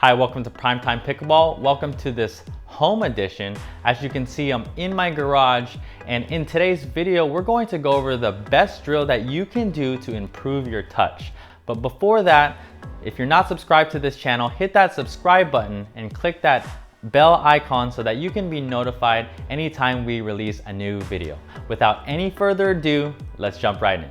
Hi, welcome to PrimeTime Pickleball. Welcome to this home edition. As you can see, I'm in my garage, and in today's video, we're going to go over the best drill that you can do to improve your touch. But before that, if you're not subscribed to this channel, hit that subscribe button and click that bell icon so that you can be notified anytime we release a new video. Without any further ado, let's jump right in.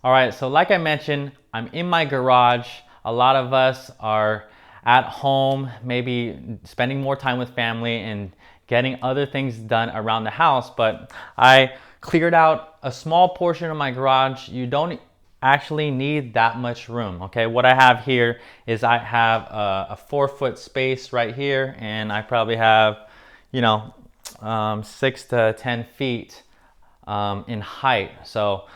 All right, so like I mentioned, I'm in my garage. A lot of us are at home, maybe spending more time with family and getting other things done around the house, but I cleared out a small portion of my garage. You don't actually need that much room, okay? What I have here is I have a 4-foot space right here, and I probably have, 6 to 10 feet in height. So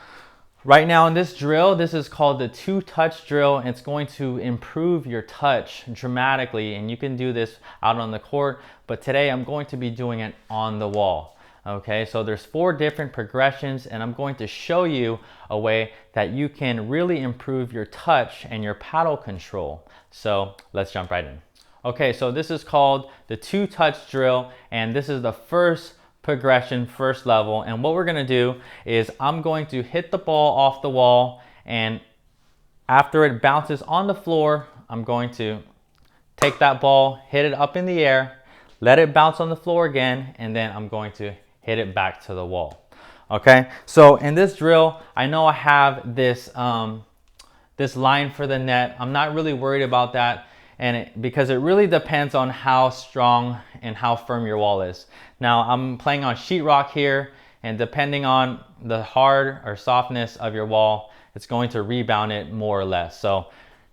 right now in this drill, this is called the 2-touch drill. It's going to improve your touch dramatically, and you can do this out on the court, but today I'm going to be doing it on the wall. Okay, so there's 4 different progressions, and I'm going to show you a way that you can really improve your touch and your paddle control. So let's jump right in. Okay, so this is called the 2-touch drill, and this is the first progression, first level. And what we're gonna do is I'm going to hit the ball off the wall, and after it bounces on the floor, I'm going to take that ball, hit it up in the air, let it bounce on the floor again, and then I'm going to hit it back to the wall. Okay, so in this drill, I know I have this this line for the net. I'm not really worried about that, because it really depends on how strong and how firm your wall is. Now I'm playing on sheetrock here, and depending on the hard or softness of your wall, it's going to rebound it more or less. So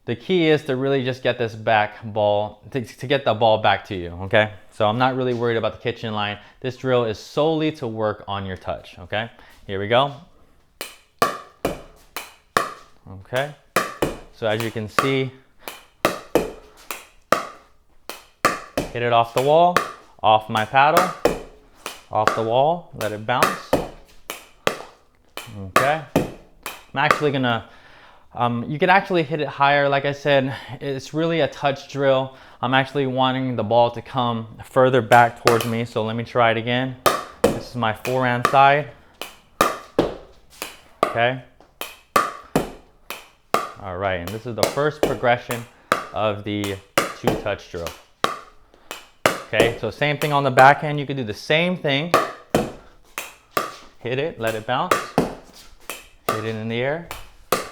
the key is to really just get this back ball, to get the ball back to you, okay? So I'm not really worried about the kitchen line. This drill is solely to work on your touch, okay? Here we go. Okay, so as you can see, hit it off the wall, off my paddle, off the wall, let it bounce. Okay, I'm actually gonna, you can actually hit it higher. Like I said, it's really a touch drill. I'm actually wanting the ball to come further back towards me, so let me try it again. This is my forehand side. Okay. All right, and this is the first progression of the 2-touch drill. Okay, so same thing on the backhand. You could do the same thing. Hit it, let it bounce. Hit it in the air.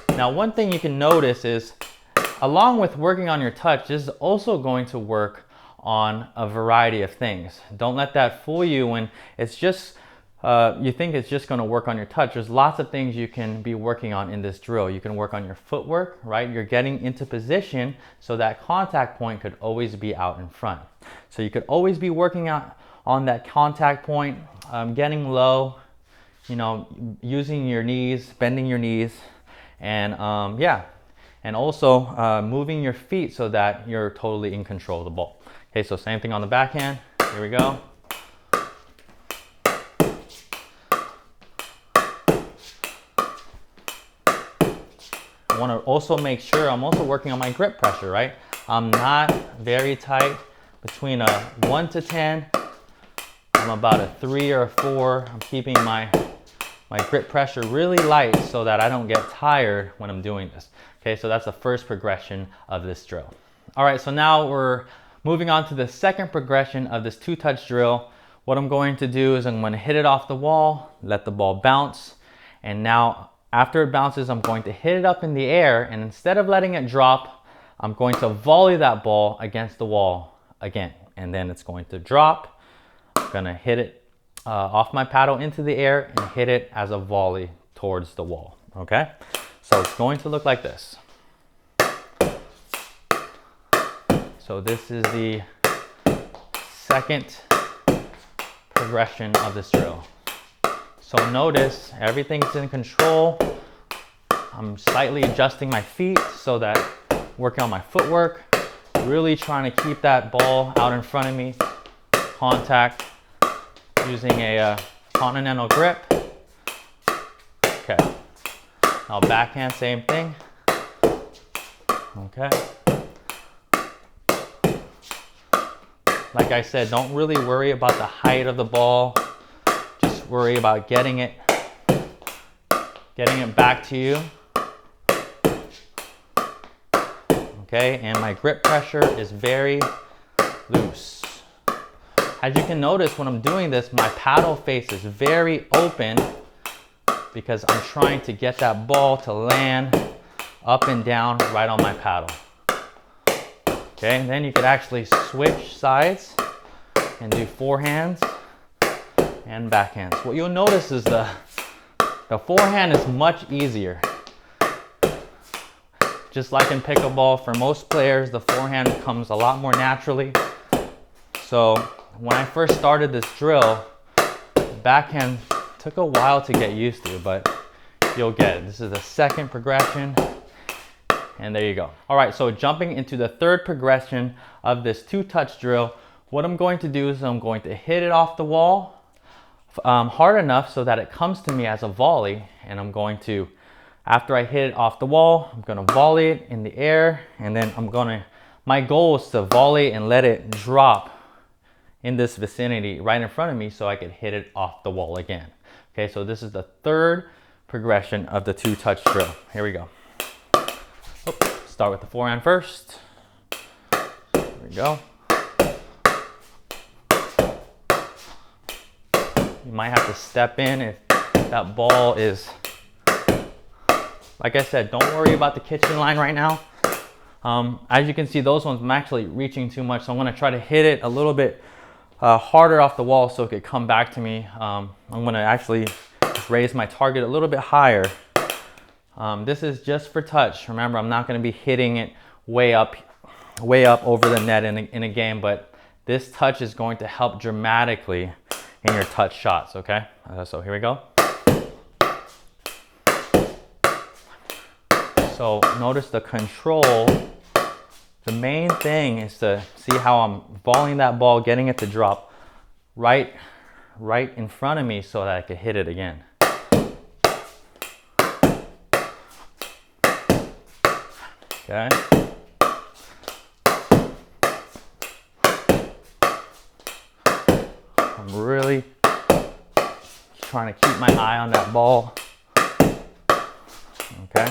Now, one thing you can notice is, along with working on your touch, this is also going to work on a variety of things. Don't let that fool you when it's just, you think it's just gonna work on your touch. There's lots of things you can be working on in this drill. You can work on your footwork, right? You're getting into position so that contact point could always be out in front. So you could always be working out on that contact point, getting low, using your knees, bending your knees, and and also moving your feet so that you're totally in control of the ball. Okay, so same thing on the backhand. Here we go. I want to also make sure I'm also working on my grip pressure, right? I'm not very tight. Between a 1 to 10, I'm about a 3 or a 4. I'm keeping my grip pressure really light so that I don't get tired when I'm doing this. Okay, so that's the first progression of this drill. All right, so now we're moving on to the second progression of this 2-touch drill. What I'm going to do is I'm going to hit it off the wall, let the ball bounce, and now after it bounces, I'm going to hit it up in the air, and instead of letting it drop, I'm going to volley that ball against the wall again, and then it's going to drop. I'm gonna hit it off my paddle into the air and hit it as a volley towards the wall, okay? So it's going to look like this. So this is the second progression of this drill. So notice everything's in control. I'm slightly adjusting my feet so that working on my footwork, really trying to keep that ball out in front of me. Contact using a continental grip. Okay. Now backhand, same thing. Okay. Like I said, don't really worry about the height of the ball. Just worry about getting it back to you. Okay, and my grip pressure is very loose. As you can notice, when I'm doing this, my paddle face is very open because I'm trying to get that ball to land up and down right on my paddle. Okay, and then you could actually switch sides and do forehands and backhands. What you'll notice is the forehand is much easier. Just like in pickleball, for most players, the forehand comes a lot more naturally. So when I first started this drill, backhand took a while to get used to, but you'll get it. This is the second progression, and there you go. All right, so jumping into the third progression of this two-touch drill, what I'm going to do is I'm going to hit it off the wall hard enough so that it comes to me as a volley, and I'm going to, after I hit it off the wall, I'm gonna volley it in the air, and then my goal is to volley and let it drop in this vicinity right in front of me so I could hit it off the wall again. Okay, so this is the third progression of the two-touch drill. Here we go. Start with the forehand first. There we go. You might have to step in if that ball is, like I said, don't worry about the kitchen line right now. As you can see, those ones I'm actually reaching too much, so I'm gonna try to hit it a little bit harder off the wall so it could come back to me. I'm gonna actually raise my target a little bit higher. This is just for touch. Remember, I'm not gonna be hitting it way up over the net in a game, but this touch is going to help dramatically in your touch shots, okay? So here we go. So notice the control. The main thing is to see how I'm volleying that ball, getting it to drop right in front of me so that I can hit it again. Okay. I'm really trying to keep my eye on that ball. Okay.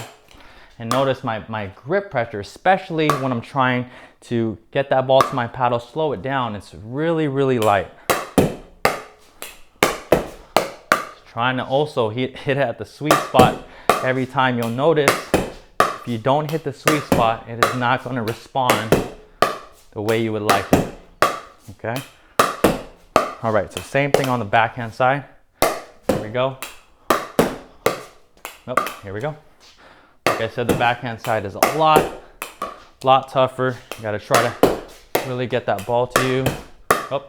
And notice my grip pressure, especially when I'm trying to get that ball to my paddle, slow it down. It's really, really light. Trying to also hit it at the sweet spot every time. You'll notice if you don't hit the sweet spot, it is not going to respond the way you would like it. Okay? All right, so same thing on the backhand side. Here we go. Nope, here we go. Like I said, the backhand side is a lot tougher. You gotta try to really get that ball to you. Oh,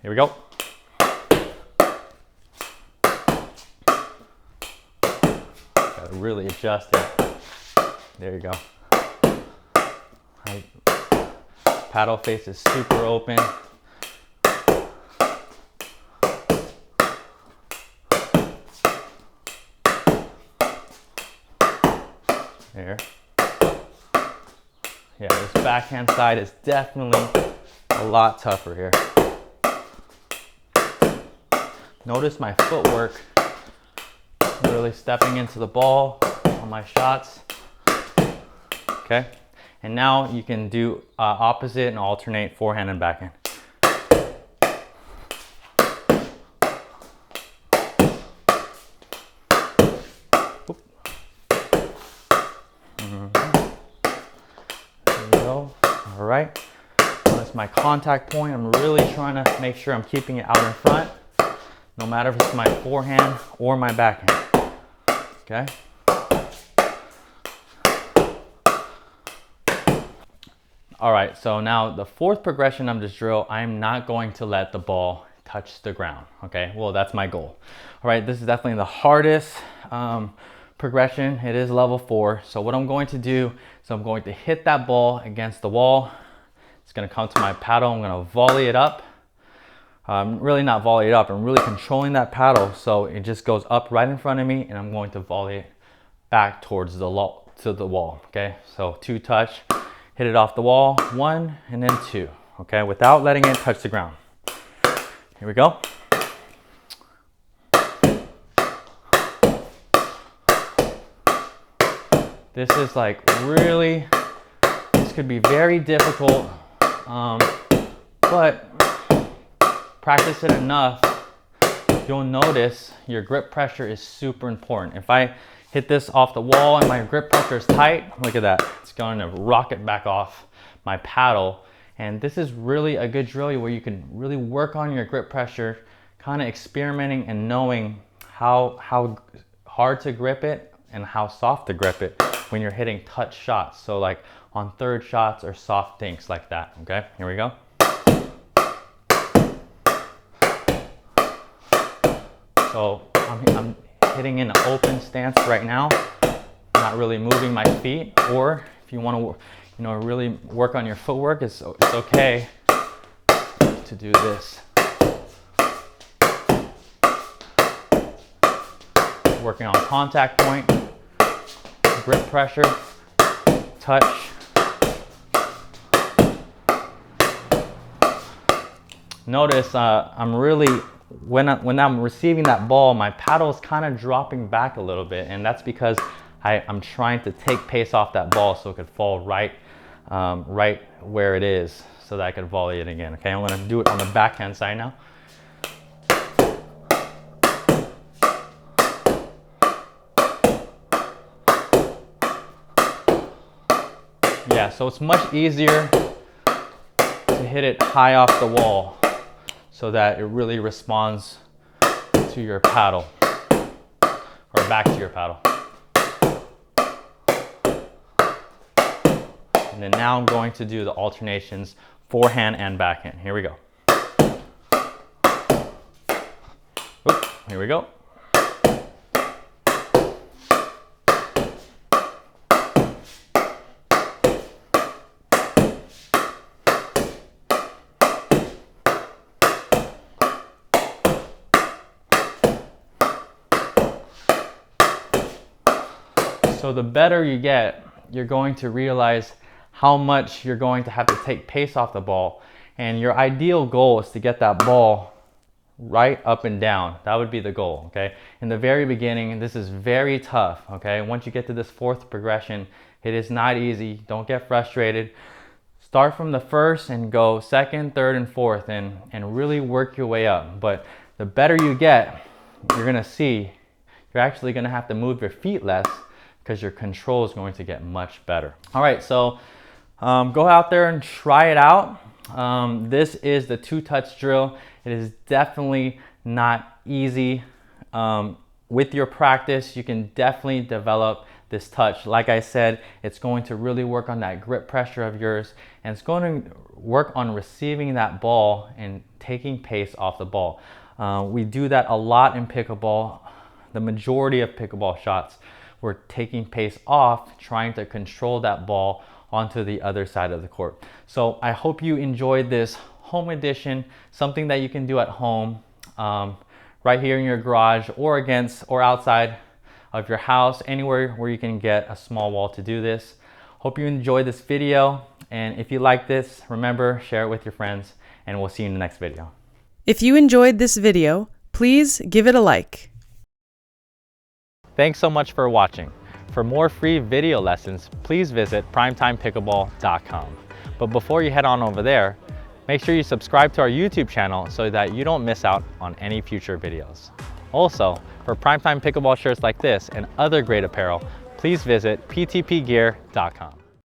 here we go. Gotta really adjust it. There you go. Right. Paddle face is super open. There. Yeah, this backhand side is definitely a lot tougher here. Notice my footwork, really stepping into the ball on my shots. Okay, and now you can do opposite and alternate forehand and backhand. All right, notice my contact point. I'm really trying to make sure I'm keeping it out in front, no matter if it's my forehand or my backhand. Okay. All right, so now the fourth progression of this drill, I'm not going to let the ball touch the ground. Okay, well, that's my goal. All right, this is definitely the hardest progression. It is level 4. So what I'm going to do is I'm going to hit that ball against the wall. It's going to come to my paddle. I'm going to volley it up. Really not volley it up. I'm really controlling that paddle so it just goes up right in front of me, and I'm going to volley it back towards the wall, okay? So 2 touch, hit it off the wall, 1 and then 2, okay? Without letting it touch the ground. Here we go. This is like really, this could be very difficult, but practice it enough, you'll notice your grip pressure is super important. If I hit this off the wall and my grip pressure is tight, look at that. It's going to rocket back off my paddle. And this is really a good drill where you can really work on your grip pressure, kind of experimenting and knowing how hard to grip it and how soft to grip it when you're hitting touch shots. So like on third shots or soft dinks like that, okay? Here we go. So I'm hitting in an open stance right now, not really moving my feet. Or if you want to, really work on your footwork, it's okay to do this. Working on contact point, grip pressure, touch. Notice when I'm receiving that ball, my paddle is kind of dropping back a little bit, and that's because I'm trying to take pace off that ball so it could fall right where it is, so that I could volley it again. Okay, I'm going to do it on the backhand side now. Yeah, so it's much easier to hit it high off the wall so that it really responds to your paddle, or back to your paddle. And then now I'm going to do the alternations, forehand and backhand. Here we go. Oop, here we go. So the better you get, you're going to realize how much you're going to have to take pace off the ball. And your ideal goal is to get that ball right up and down. That would be the goal, okay? In the very beginning, this is very tough, okay? Once you get to this 4th progression, it is not easy. Don't get frustrated. Start from the 1st and go 2nd, 3rd, and 4th and really work your way up. But the better you get, you're gonna see you're actually gonna have to move your feet less, because your control is going to get much better. All right, so go out there and try it out. This is the 2-touch drill. It is definitely not easy. With your practice, you can definitely develop this touch. Like I said, it's going to really work on that grip pressure of yours, and it's going to work on receiving that ball and taking pace off the ball. We do that a lot in pickleball. The majority of pickleball shots, we're taking pace off, trying to control that ball onto the other side of the court. So I hope you enjoyed this home edition, something that you can do at home, right here in your garage, or outside of your house, anywhere where you can get a small wall to do this. Hope you enjoyed this video, and if you like this, remember, share it with your friends, and we'll see you in the next video. If you enjoyed this video, please give it a like. Thanks so much for watching. For more free video lessons, please visit primetimepickleball.com. But before you head on over there, make sure you subscribe to our YouTube channel so that you don't miss out on any future videos. Also, for PrimeTime Pickleball shirts like this and other great apparel, please visit ptpgear.com.